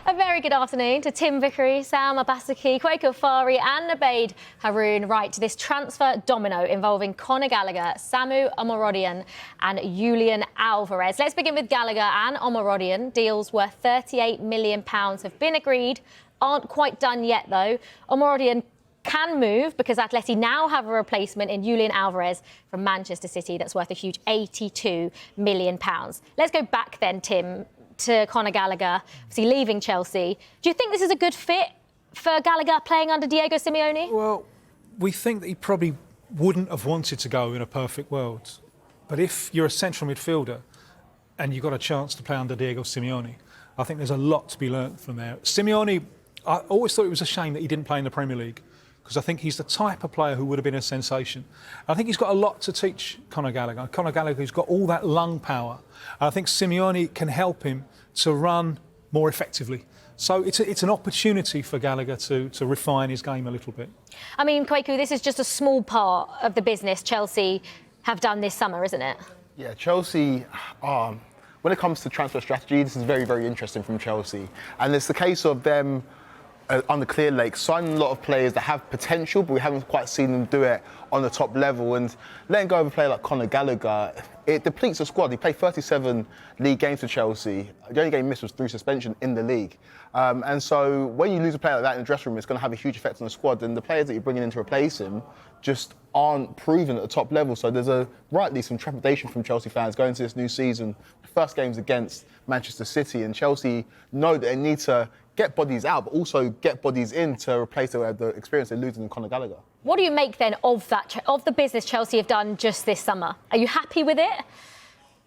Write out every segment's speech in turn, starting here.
A very good afternoon to Tim Vickery, Sam Abasaki, Kwaku Fari and Nabeed Haroon. Right, to this transfer domino involving Conor Gallagher, Samu Omorodion and Julian Alvarez. Let's begin with Gallagher and Omorodion. Deals worth £38 million have been agreed. Aren't quite done yet, though. Omorodion can move because Atleti now have a replacement in Julian Alvarez from Manchester City that's worth a huge £82 million. Let's go back then, Tim, to Conor Gallagher, obviously leaving Chelsea. Do you think this is a good fit for Gallagher playing under Diego Simeone? Well, we think that he probably wouldn't have wanted to go in a perfect world. But if you're a central midfielder and you've got a chance to play under Diego Simeone, I think there's a lot to be learnt from there. Simeone, I always thought it was a shame that he didn't play in the Premier League, because I think he's the type of player who would have been a sensation. I think he's got a lot to teach Conor Gallagher. Conor Gallagher's got all that lung power. And I think Simeone can help him to run more effectively. So it's an opportunity for Gallagher to refine his game a little bit. I mean, Kwaku, this is just a small part of the business Chelsea have done this summer, isn't it? Yeah, Chelsea, when it comes to transfer strategy, this is very, very interesting from Chelsea. And it's the case of them on the clear lake, signing a lot of players that have potential, but we haven't quite seen them do it on the top level. And letting go of a player like Conor Gallagher, it depletes the squad. He played 37 league games for Chelsea. The only game he missed was through suspension in the league. And so when you lose a player like that in the dressing room, it's going to have a huge effect on the squad. And the players that you're bringing in to replace him just aren't proven at the top level. So there's rightly some trepidation from Chelsea fans going into this new season. The first game's against Manchester City, and Chelsea know that they need to get bodies out, but also get bodies in to replace the experience they're losing in Conor Gallagher. What do you make then of the business Chelsea have done just this summer? Are you happy with it?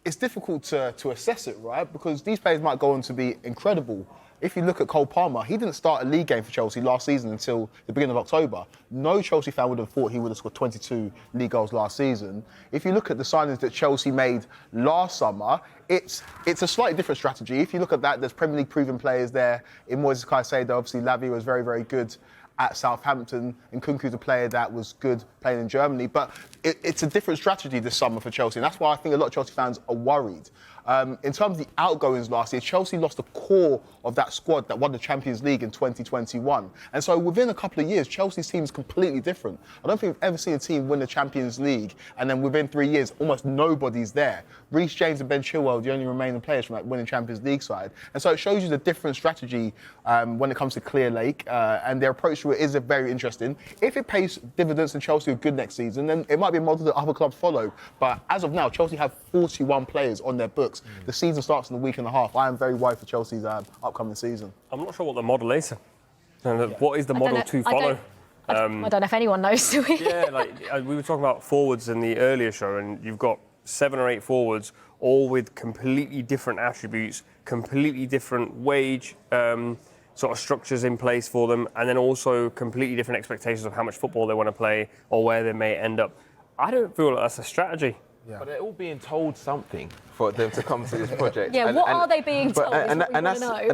It's difficult to assess it, right? Because these players might go on to be incredible. If you look at Cole Palmer, he didn't start a league game for Chelsea last season until the beginning of October. No Chelsea fan would have thought he would have scored 22 league goals last season. If you look at the signings that Chelsea made last summer, it's a slightly different strategy. If you look at that, there's Premier League proven players there. In Moises Caicedo, obviously Lavia was very, very good at Southampton, and Kunku's a player that was good playing in Germany. But it's a different strategy this summer for Chelsea, and that's why I think a lot of Chelsea fans are worried. In terms of the outgoings last year, Chelsea lost the core of that squad that won the Champions League in 2021. And so within a couple of years, Chelsea's team is completely different. I don't think we've ever seen a team win the Champions League and then within 3 years, almost nobody's there. Reece James and Ben Chilwell, the only remaining players from that winning Champions League side. And so it shows you the different strategy when it comes to Clear Lake, and their approach to it is very interesting. If it pays dividends and Chelsea are good next season, then it might be a model that other clubs follow. But as of now, Chelsea have 41 players on their books. The season starts in a week and a half. I am very worried for Chelsea's upcoming season. I'm not sure what the model is. What is the model to follow? I don't know if anyone knows. Yeah, we were talking about forwards in the earlier show, and you've got 7 or 8 forwards, all with completely different attributes, completely different wage sort of structures in place for them, and then also completely different expectations of how much football they want to play or where they may end up. I don't feel like that's a strategy. Yeah. But they're all being told something for them to come to this project. Yeah, what are they being told? And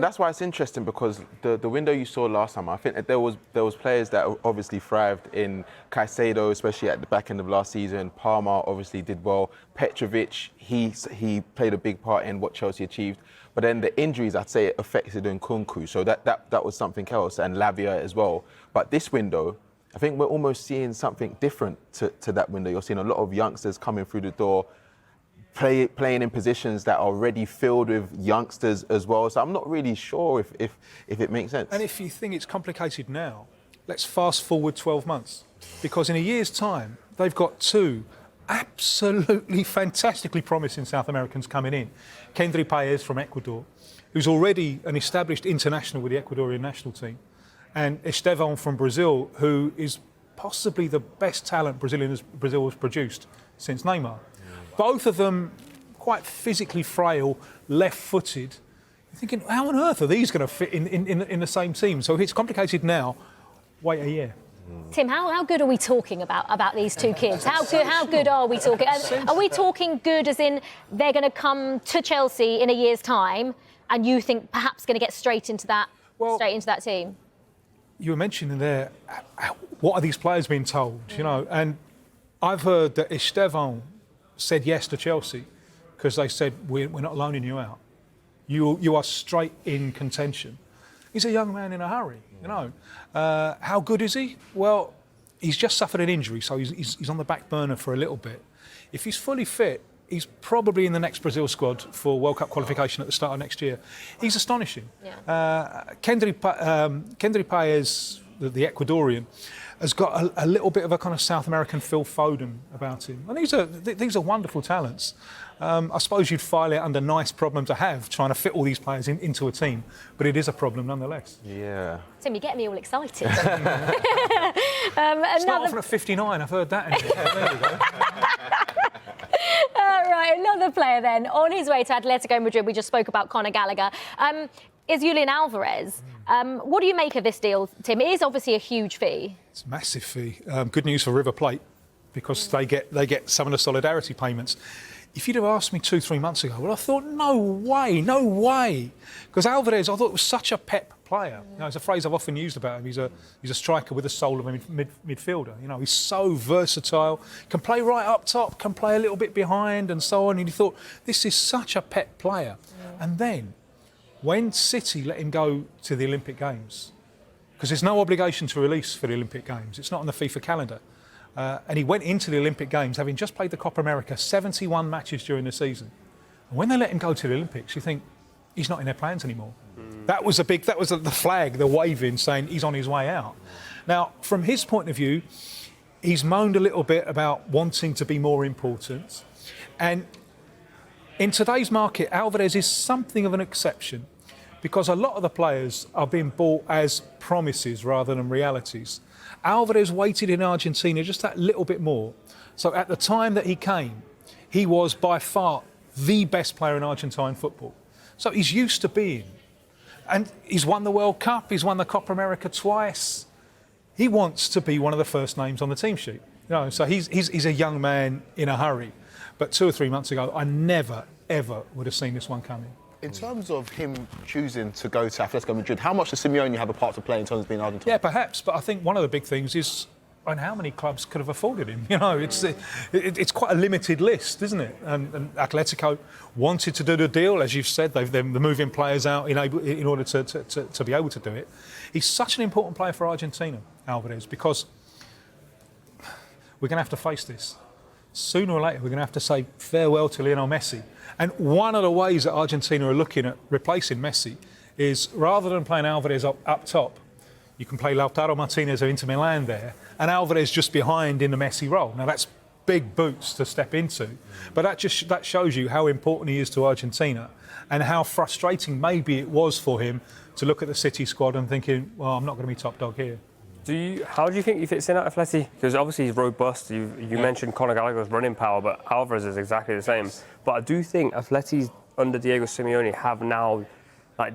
that's why it's interesting, because the window you saw last time, I think that there was players that obviously thrived in Caicedo, especially at the back end of last season. Palmer obviously did well. Petrovic, he played a big part in what Chelsea achieved. But then the injuries, I'd say, affected Nkunku. So that was something else, and Lavia as well. But this window, I think we're almost seeing something different to that window. You're seeing a lot of youngsters coming through the door, playing in positions that are already filled with youngsters as well. So I'm not really sure if it makes sense. And if you think it's complicated now, let's fast forward 12 months. Because in a year's time, they've got 2 absolutely fantastically promising South Americans coming in. Kendry Paez from Ecuador, who's already an established international with the Ecuadorian national team, and Estevão from Brazil, who is possibly the best talent Brazil has produced since Neymar. Both of them quite physically frail, left-footed. You're thinking, how on earth are these going to fit in the same team? So if it's complicated now, wait a year. Tim, how good are we talking about these 2 kids? How good are we talking? Are we talking good as in they're going to come to Chelsea in a year's time, and you think perhaps going to get straight into that team? You were mentioning there, what are these players being told, you know? And I've heard that Estevão said yes to Chelsea because they said, we're not loaning you out. You are straight in contention. He's a young man in a hurry, you know. How good is he? Well, he's just suffered an injury, so he's on the back burner for a little bit. If he's fully fit, he's probably in the next Brazil squad for World Cup qualification at the start of next year. He's astonishing. Yeah. Kendry Paez, the Ecuadorian, has got a little bit of a kind of South American Phil Foden about him. And these are wonderful talents. I suppose you'd file it under nice problem to have, trying to fit all these players into a team, but it is a problem nonetheless. Yeah. Tim, you're getting me all excited. Start off at 59, I've heard that. Yeah, there we go. Right, another player then, on his way to Atletico Madrid, we just spoke about Conor Gallagher, is Julian Alvarez. What do you make of this deal, Tim? It is obviously a huge fee. It's a massive fee. Good news for River Plate, because they get some of the solidarity payments. If you'd have asked me 2-3 months ago, well, I thought, no way. Because Alvarez, I thought, was such a pep player. You know, it's a phrase I've often used about him. He's a striker with the soul of a midfielder. You know, he's so versatile, can play right up top, can play a little bit behind and so on. And you thought, this is such a pep player. And then, when City let him go to the Olympic Games, because there's no obligation to release for the Olympic Games, it's not on the FIFA calendar, and he went into the Olympic Games having just played the Copa America, 71 matches during the season. And when they let him go to the Olympics, you think, he's not in their plans anymore. That was the flag, the waving, saying he's on his way out. Now, from his point of view, he's moaned a little bit about wanting to be more important. And in today's market, Alvarez is something of an exception, because a lot of the players are being bought as promises rather than realities. Alvarez waited in Argentina just that little bit more. So at the time that he came, he was by far the best player in Argentine football. So he's used to being. And he's won the World Cup, he's won the Copa America twice. He wants to be one of the first names on the team sheet. You know, so he's a young man in a hurry. But 2 or 3 months ago, I never, ever would have seen this one coming. In terms of him choosing to go to Atletico Madrid, how much does Simeone have a part to play in terms of being Argentine? Yeah, perhaps, but I think one of the big things is how many clubs could have afforded him. You know, it's quite a limited list, isn't it? And Atletico wanted to do the deal, as you've said. They're moving players out in order to be able to do it. He's such an important player for Argentina, Alvarez, because we're going to have to face this. Sooner or later, we're going to have to say farewell to Lionel Messi. And one of the ways that Argentina are looking at replacing Messi is, rather than playing Alvarez up top, you can play Lautaro Martinez of Inter Milan there, and Alvarez just behind in the Messi role. Now, that's big boots to step into, but that shows you how important he is to Argentina and how frustrating maybe it was for him to look at the City squad and thinking, well, I'm not going to be top dog here. How do you think he fits in at Atleti? Because obviously he's robust. You mentioned Conor Gallagher's running power, but Alvarez is exactly the same. But I do think Atleti under Diego Simeone have now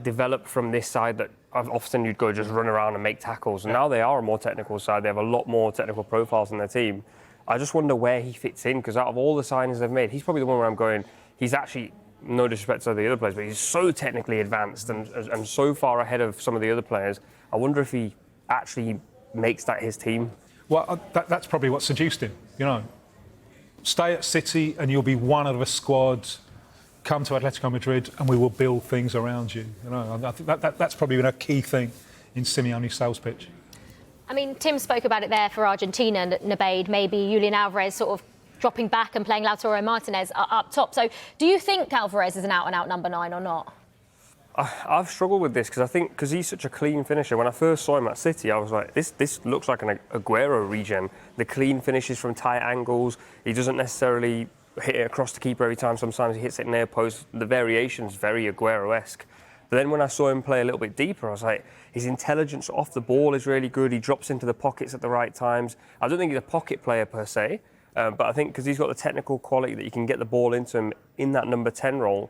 developed from this side that often you'd go just run around and make tackles. And now they are a more technical side. They have a lot more technical profiles in their team. I just wonder where he fits in, because out of all the signings they've made, he's probably the one where I'm going, he's actually, no disrespect to the other players, but he's so technically advanced and so far ahead of some of the other players. I wonder if he actually makes that his team. Well, that's probably what seduced him, you know. Stay at City and you'll be one of a squad. Come to Atletico Madrid and we will build things around you. You know, I think that's probably been a key thing in Simeone's sales pitch. I mean, Tim spoke about it there for Argentina, Nabeid, maybe Julian Alvarez sort of dropping back and playing Lautaro Martinez up top. So do you think Alvarez is an out-and-out number 9 or not? I've struggled with this because he's such a clean finisher. When I first saw him at City, I was like, this looks like an Aguero regen. The clean finishes from tight angles. He doesn't necessarily hit it across the keeper every time. Sometimes he hits it near post. The variation's very Aguero-esque. But then when I saw him play a little bit deeper, I was like, his intelligence off the ball is really good. He drops into the pockets at the right times. I don't think he's a pocket player per se, but I think because he's got the technical quality that you can get the ball into him in that number 10 role.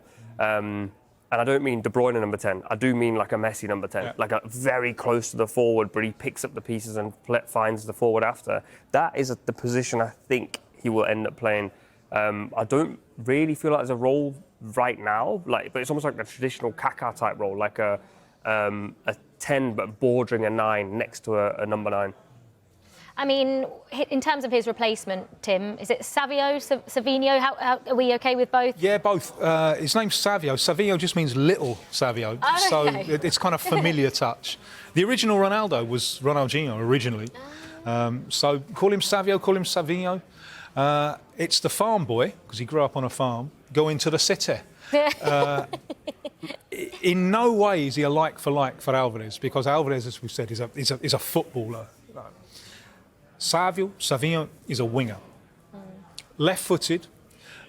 And I don't mean De Bruyne number 10. I do mean like a Messi number 10, like a very close to the forward, but he picks up the pieces and finds the forward after. That is the position I think he will end up playing. I don't really feel like there's a role right now, but it's almost like a traditional Kaká type role, like a 10 but bordering a 9 next to a number 9. I mean, in terms of his replacement, Tim, is it Savinho? How are we okay with both? Yeah, both. His name's Savio. Savinho just means little Savio, so it's kind of familiar touch. The original Ronaldo was Ronaldinho originally, so call him Savio, call him Savinho. It's the farm boy, because he grew up on a farm, going to the city. In no way is he a like for Alvarez, because Alvarez, as we've said, is a footballer. Savinho is a winger. Left-footed,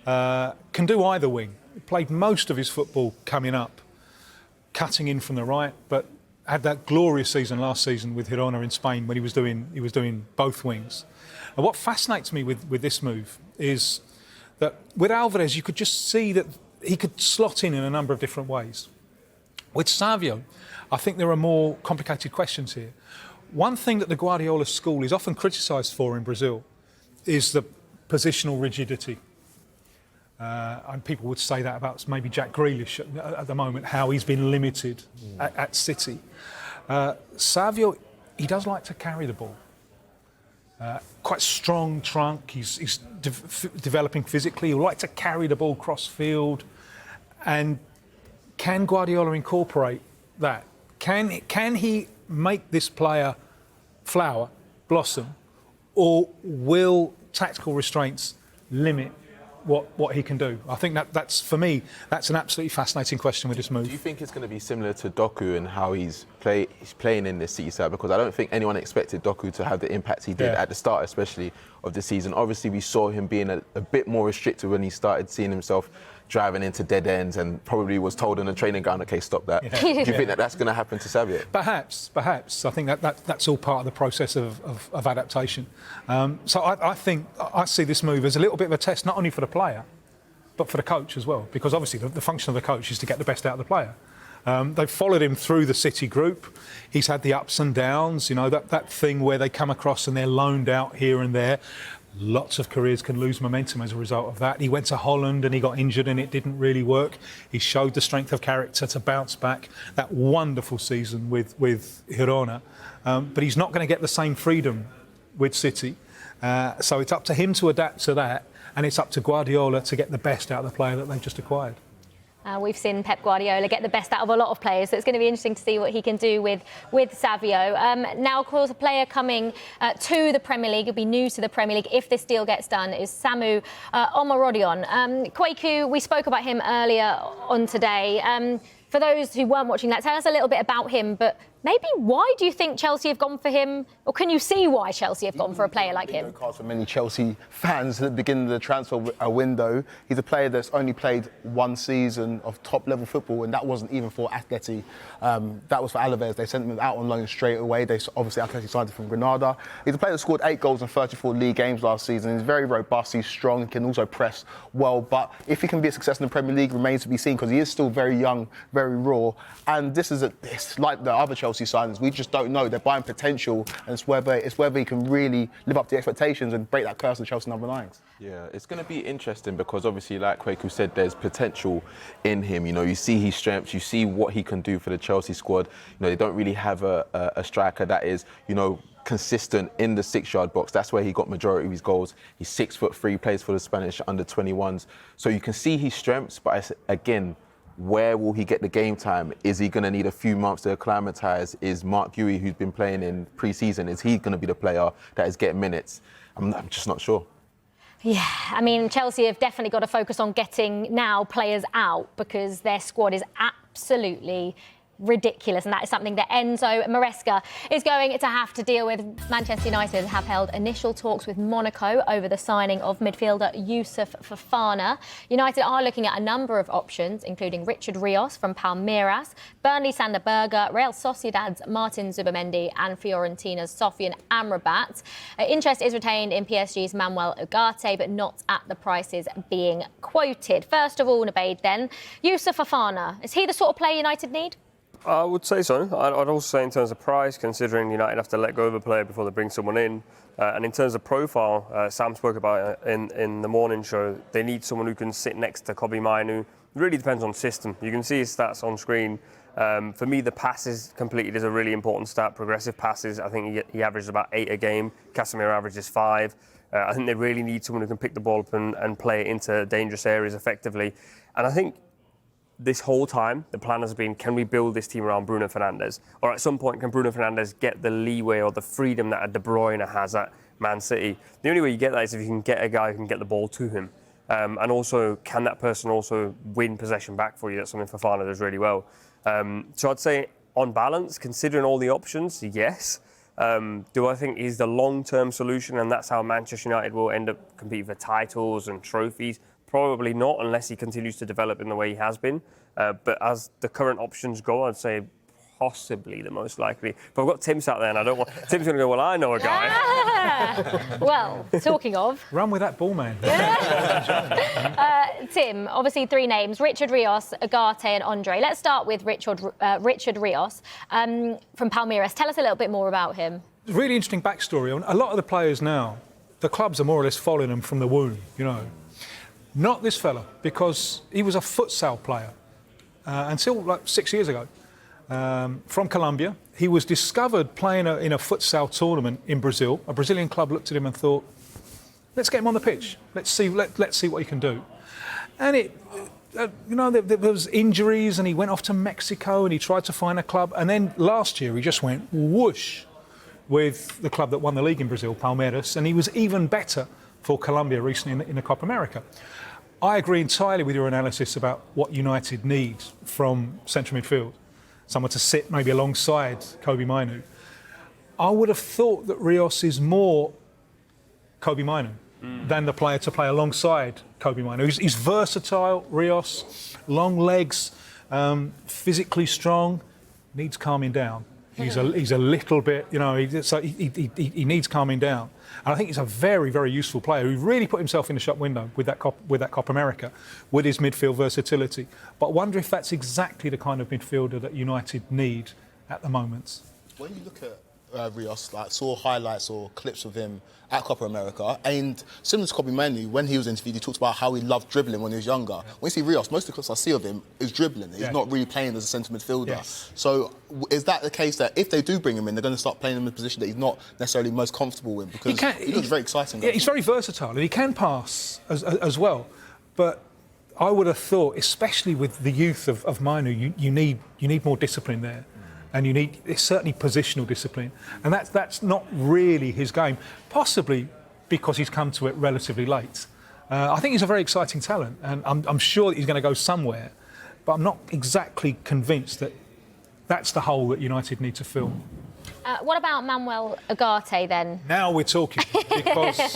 can do either wing. Played most of his football coming up, cutting in from the right, but had that glorious season last season with Girona in Spain when he was doing both wings. And what fascinates me with this move is that with Alvarez, you could just see that he could slot in a number of different ways. With Savio, I think there are more complicated questions here. One thing that the Guardiola school is often criticised for in Brazil is the positional rigidity. And people would say that about maybe Jack Grealish at the moment, how he's been limited at City. Savio, he does like to carry the ball. Quite strong trunk, he's developing physically, he'll like to carry the ball cross-field. And can Guardiola incorporate that? Can he make this player flower, blossom, or will tactical restraints limit what he can do? I think that's for me, that's an absolutely fascinating question with this move. Do you think it's going to be similar to Doku and how he's playing in this City side? Because I don't think anyone expected Doku to have the impact he did at the start, especially of the season. Obviously, we saw him being a bit more restricted when he started seeing himself driving into dead ends and probably was told on the training ground, OK, stop that. Yeah. Do you think that's going to happen to Savio? Perhaps. I think that's all part of the process of adaptation. So I think I see this move as a little bit of a test, not only for the player, but for the coach as well, because obviously the function of the coach is to get the best out of the player. They've followed him through the City group. He's had the ups and downs, you know, that thing where they come across and they're loaned out here and there. Lots of careers can lose momentum as a result of that. He went to Holland and he got injured and it didn't really work. He showed the strength of character to bounce back. That wonderful season with Girona. But he's not going to get the same freedom with City. So it's up to him to adapt to that, and it's up to Guardiola to get the best out of the player that they've just acquired. We've seen Pep Guardiola get the best out of a lot of players, so it's going to be interesting to see what he can do with Savio. Now, of course, a player coming to the Premier League, he'll be new to the Premier League if this deal gets done, is Samu Omorodion. Kweku, we spoke about him earlier on today. For those who weren't watching that, tell us a little bit about him, but maybe why do you think Chelsea have gone for him, or can you see why Chelsea have gone for a player like him? Cards for many Chelsea fans at the beginning of the transfer window. He's a player that's only played one season of top-level football, and that wasn't even for Atleti. That was for Alvarez. They sent him out on loan straight away. Obviously, Atleti signed him from Granada. He's a player that scored 8 goals in 34 league games last season. He's very robust. He's strong. He can also press well. But if he can be a success in the Premier League, remains to be seen, because he is still very young, very raw. And it's like the other Chelsea signings. We just don't know. They're buying potential, and it's whether he can really live up to the expectations and break that curse of Chelsea number 9s. Yeah, it's going to be interesting because obviously, like Kweku said, there's potential in him. You know, you see his strengths, you see what he can do for the Chelsea squad. You know, they don't really have a striker that is, you know, consistent in the 6-yard box. That's where he got majority of his goals. He's 6'3", plays for the Spanish under-21s. So you can see his strengths, but again, where will he get the game time? Is he going to need a few months to acclimatise? Is Mark Guéhi, who's been playing in pre-season, is he going to be the player that is getting minutes? I'm just not sure. Yeah, I mean, Chelsea have definitely got to focus on getting now players out, because their squad is absolutely ridiculous, and that is something that Enzo Maresca is going to have to deal with. Manchester United have held initial talks with Monaco over the signing of midfielder Youssouf Fofana. United are looking at a number of options, including Richard Rios from Palmeiras, Burnley Sander Berge, Real Sociedad's Martin Zubamendi and Fiorentina's Sofian Amrabat. Interest is retained in PSG's Manuel Ugarte, but not at the prices being quoted. First of all, Nabeed, then, Youssouf Fofana, is he the sort of player United need? I would say so. I'd also say in terms of price, considering United have to let go of a player before they bring someone in. And in terms of profile, Sam spoke about it in the morning show, they need someone who can sit next to Kobbie Mainoo, really depends on system. You can see his stats on screen. For me, the passes completed is a really important stat. Progressive passes, I think he averaged about 8 a game. Casemiro averages 5. I think they really need someone who can pick the ball up and play it into dangerous areas effectively. And I think this whole time, the plan has been, can we build this team around Bruno Fernandes? Or at some point, can Bruno Fernandes get the leeway or the freedom that a De Bruyne has at Man City? The only way you get that is if you can get a guy who can get the ball to him. And also, can that person also win possession back for you? That's something Fofana does really well. So I'd say, on balance, considering all the options, yes. Do I think he's the long-term solution and that's how Manchester United will end up competing for titles and trophies? Probably not, unless he continues to develop in the way he has been. But as the current options go, I'd say possibly the most likely. But I've got Tim sat there and I don't want... Tim's going to go, well, I know a guy. Well, talking of... Run with that ball, man. Tim, obviously 3 names, Richard Rios, Ugarte and Andre. Let's start with Richard Rios from Palmeiras. Tell us a little bit more about him. Really interesting backstory. A lot of the players now, the clubs are more or less following them from the womb, you know. Not this fella, because he was a futsal player until like 6 years ago. From Colombia. He was discovered playing in a futsal tournament in Brazil. A Brazilian club looked at him and thought, let's get him on the pitch. Let's see what he can do. And there was injuries and he went off to Mexico and he tried to find a club. And then last year he just went whoosh with the club that won the league in Brazil, Palmeiras. And he was even better for Colombia recently in the Copa America. I agree entirely with your analysis about what United need from central midfield. Someone to sit maybe alongside Kobbie Mainoo. I would have thought that Rios is more Kobbie Mainoo than the player to play alongside Kobbie Mainoo. He's versatile, Rios, long legs, physically strong, needs calming down. He's a little bit, you know, he needs calming down. And I think he's a very, very useful player who really put himself in the shop window with that Copa America, with his midfield versatility. But I wonder if that's exactly the kind of midfielder that United need at the moment. When you look at Rios, like saw highlights or clips of him at Copa America, and similar to Kobbie Mainoo, when he was interviewed, he talked about how he loved dribbling when he was younger. When you see Rios, most of the clips I see of him is dribbling. He's not really playing as a centre midfielder. Yes. So is that the case that if they do bring him in, they're going to start playing him in a position that he's not necessarily most comfortable in? Because he looks very exciting. Yeah, he's very versatile and he can pass as well. But I would have thought, especially with the youth of Mainoo, you need more discipline there. And it's certainly positional discipline. And that's not really his game, possibly because he's come to it relatively late. I think he's a very exciting talent, and I'm sure that he's going to go somewhere, but I'm not exactly convinced that that's the hole that United need to fill. What about Manuel Ugarte then? Now we're talking, because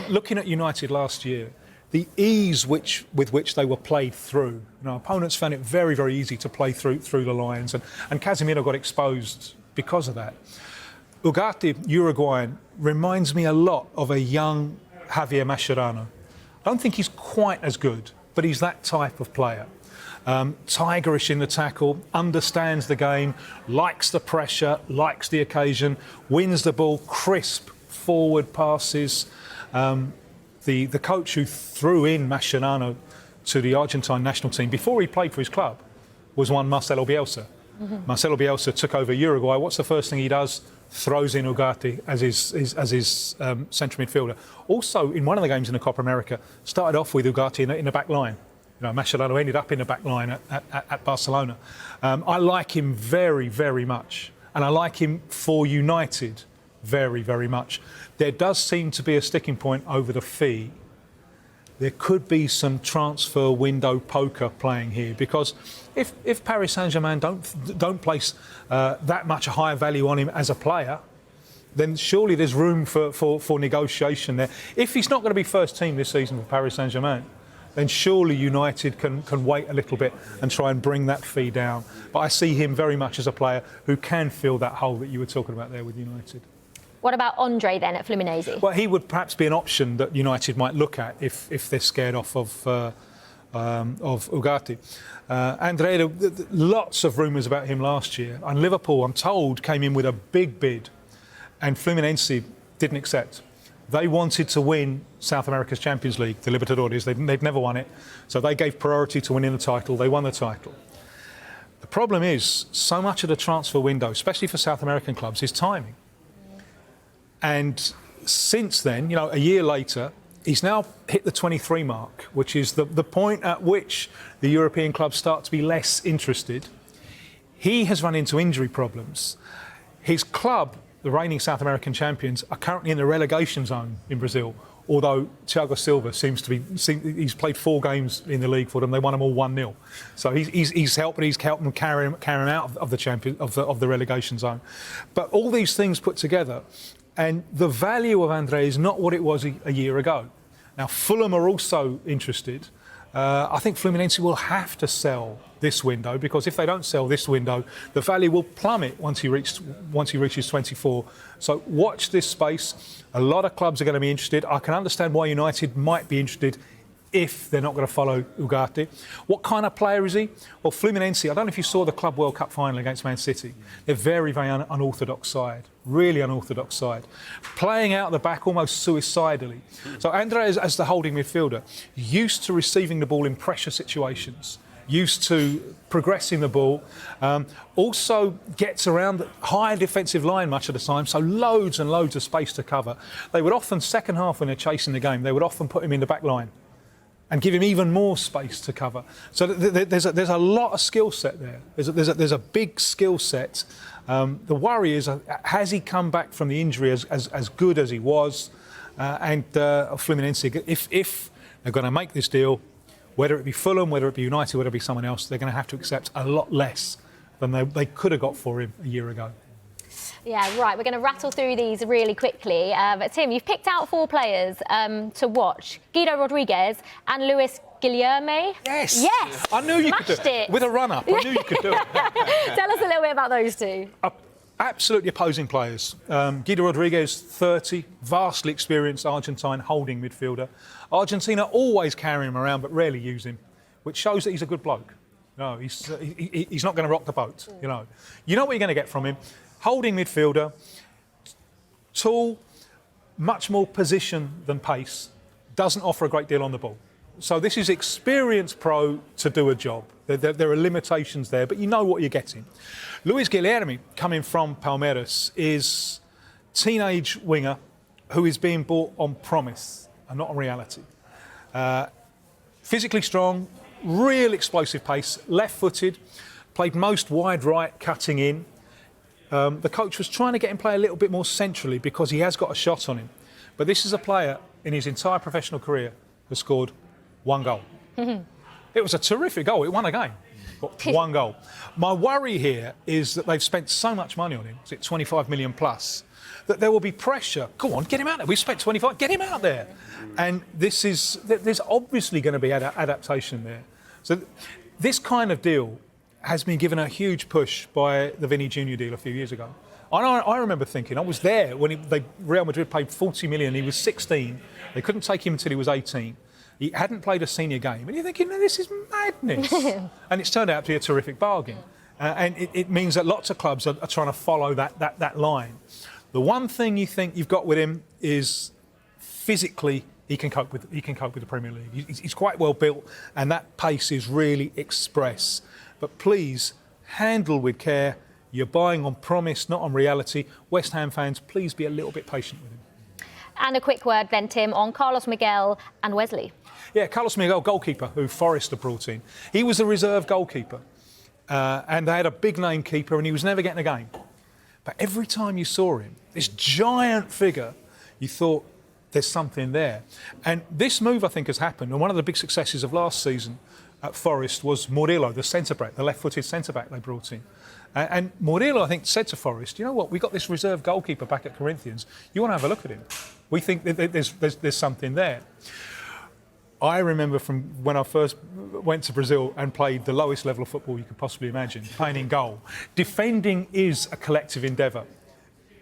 looking at United last year, the ease with which they were played through. You know, opponents found it very, very easy to play through the lines, and Casemiro got exposed because of that. Ugarte, Uruguayan, reminds me a lot of a young Javier Mascherano. I don't think he's quite as good, but he's that type of player. Tigerish in the tackle, understands the game, likes the pressure, likes the occasion, wins the ball, crisp forward passes. The coach who threw in Mascherano to the Argentine national team before he played for his club was one Marcelo Bielsa. Mm-hmm. Marcelo Bielsa took over Uruguay. What's the first thing he does? Throws in Ugarte as his central midfielder. Also, in one of the games in the Copa America, started off with Ugarte in the back line. You know, Mascherano ended up in the back line at Barcelona. I like him very, very much, and I like him for United very, very much. There does seem to be a sticking point over the fee. There could be some transfer window poker playing here, because if Paris Saint-Germain don't place that much higher value on him as a player, then surely there's room for negotiation there. If he's not going to be first team this season for Paris Saint-Germain, then surely United can wait a little bit and try and bring that fee down. But I see him very much as a player who can fill that hole that you were talking about there with United. What about Andre then at Fluminense? Well, he would perhaps be an option that United might look at if they're scared off of Ugarte. Andre, lots of rumours about him last year. And Liverpool, I'm told, came in with a big bid, and Fluminense didn't accept. They wanted to win South America's Champions League, the Libertadores. They've never won it. So they gave priority to winning the title. They won the title. The problem is, so much of the transfer window, especially for South American clubs, is timing. And since then, a year later, he's now hit the 23 mark, which is the point at which the European clubs start to be less interested. He has run into injury problems. His club, the reigning South American champions, are currently in the relegation zone in Brazil, although Thiago Silva he's played 4 games in the league for them. They won them all 1-0. So he's helped them carry them out of the relegation zone. But all these things put together, and the value of André is not what it was a year ago. Now, Fulham are also interested. I think Fluminense will have to sell this window, because if they don't sell this window, the value will plummet once he reaches 24. So watch this space. A lot of clubs are going to be interested. I can understand why United might be interested if they're not going to follow Ugarte. What kind of player is he? Well, Fluminense, I don't know if you saw the Club World Cup final against Man City. They're very, very unorthodox side, really unorthodox side. Playing out the back almost suicidally. So André, as the holding midfielder, used to receiving the ball in pressure situations, used to progressing the ball, also gets around the high defensive line much of the time, so loads and loads of space to cover. They would often, second half when they're chasing the game, they would often put him in the back line and give him even more space to cover. So there's a lot of skill set there. There's a big skill set. The worry is, has he come back from the injury as good as he was? And Fluminense, if they're going to make this deal, whether it be Fulham, whether it be United, whether it be someone else, they're going to have to accept a lot less than they could have got for him a year ago. Yeah, right. We're going to rattle through these really quickly. But Tim, you've picked out 4 players to watch. Guido Rodriguez and Guilherme. Yes. Yes. I knew you could do it. With a run-up, I knew you could do it. Tell us a little bit about those 2. Absolutely opposing players. Guido Rodriguez, 30, vastly experienced Argentine holding midfielder. Argentina always carry him around but rarely use him, which shows that he's a good bloke. No, he's not going to rock the boat, You know what you're going to get from him. Holding midfielder, tall, much more position than pace, doesn't offer a great deal on the ball. So this is experienced pro to do a job. There are limitations there, but you know what you're getting. Luis Guilherme, coming from Palmeiras, is teenage winger who is being bought on promise and not on reality. Physically strong, real explosive pace, left-footed, played most wide right, cutting in. The coach was trying to get him play a little bit more centrally because he has got a shot on him. But this is a player in his entire professional career who scored 1 goal. It was a terrific goal. It won a game. But 1 goal. My worry here is that they've spent so much money on him, is it 25 million plus, that there will be pressure. Go on, get him out there. We've spent 25, get him out there. And there's obviously going to be adaptation there. So this kind of deal has been given a huge push by the Vini Jr. deal a few years ago. I remember thinking, I was there when Real Madrid paid 40 million. He was 16. They couldn't take him until he was 18. He hadn't played a senior game. And you're thinking, this is madness. And it's turned out to be a terrific bargain. And it means that lots of clubs are trying to follow that line. The one thing you think you've got with him is physically he can cope with the Premier League. He's quite well built, and that pace is really express. But please, handle with care. You're buying on promise, not on reality. West Ham fans, please be a little bit patient with him. And a quick word then, Tim, on Carlos Miguel and Wesley. Yeah, Carlos Miguel, goalkeeper, who Forest have brought in. He was a reserve goalkeeper, and they had a big-name keeper, and he was never getting a game. But every time you saw him, this giant figure, you thought, there's something there. And this move, I think, has happened, and one of the big successes of last season at Forest was Murillo, the centre-back, the left-footed centre-back they brought in. And Murillo, I think, said to Forest, you know what, we've got this reserve goalkeeper back at Corinthians. You want to have a look at him? We think that there's something there. I remember from when I first went to Brazil and played the lowest level of football you could possibly imagine, playing in goal. Defending is a collective endeavour.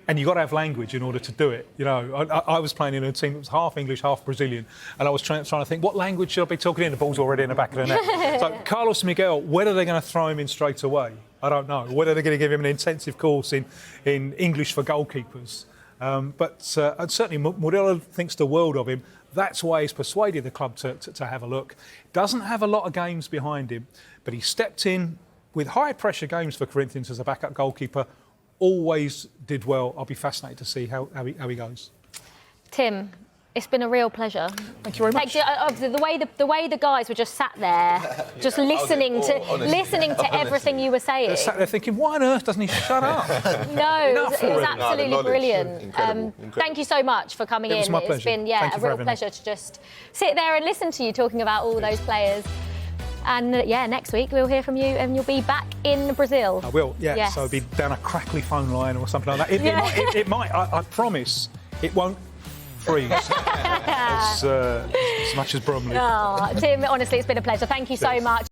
And you've got to have language in order to do it. I was playing in a team that was half English, half Brazilian, and I was trying to think, what language should I be talking in? The ball's already in the back of the net. So Carlos Miguel, whether they're going to throw him in straight away, I don't know. Whether they're going to give him an intensive course in English for goalkeepers, But and certainly Murillo thinks the world of him. That's why he's persuaded the club to have a look. Doesn't have a lot of games behind him, but he stepped in with high pressure games for Corinthians as a backup goalkeeper. Always did well. I'll be fascinated to see how he goes. Tim, it's been a real pleasure. Thank you very much. The way the guys were just sat there, just listening to everything you were saying. They're sat there thinking, why on earth doesn't he shut up? No, it was absolutely knowledge. brilliant. Incredible. Thank you so much for coming in. It was my pleasure. It's been Thank you a for real having me. pleasure to just sit there and listen to you talking about all those players. And next week we'll hear from you, and you'll be back in Brazil. I will, yeah. Yes. So it'll be down a crackly phone line or something like that. It might. I promise it won't freeze as much as Bromley. Oh, Tim, honestly, it's been a pleasure. Thank you so much.